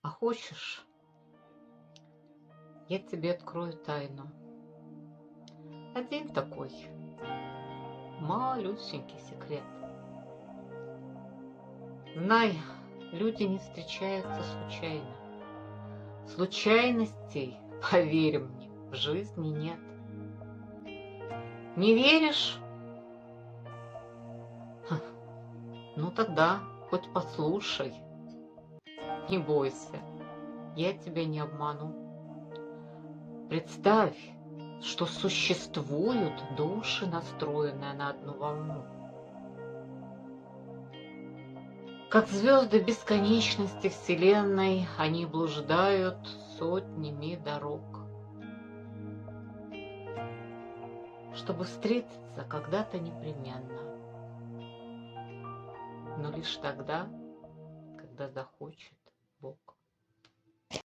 А хочешь, я тебе открою тайну. Один такой малюсенький секрет. Знай, люди не встречаются случайно. Случайностей, поверь мне, в жизни нет. Не веришь? Ха, ну тогда хоть послушай. Не бойся, я тебя не обману. Представь, что существуют души, настроенные на одну волну. Как звезды бесконечности Вселенной, они блуждают сотнями дорог, чтобы встретиться когда-то непременно, но лишь тогда, когда захочет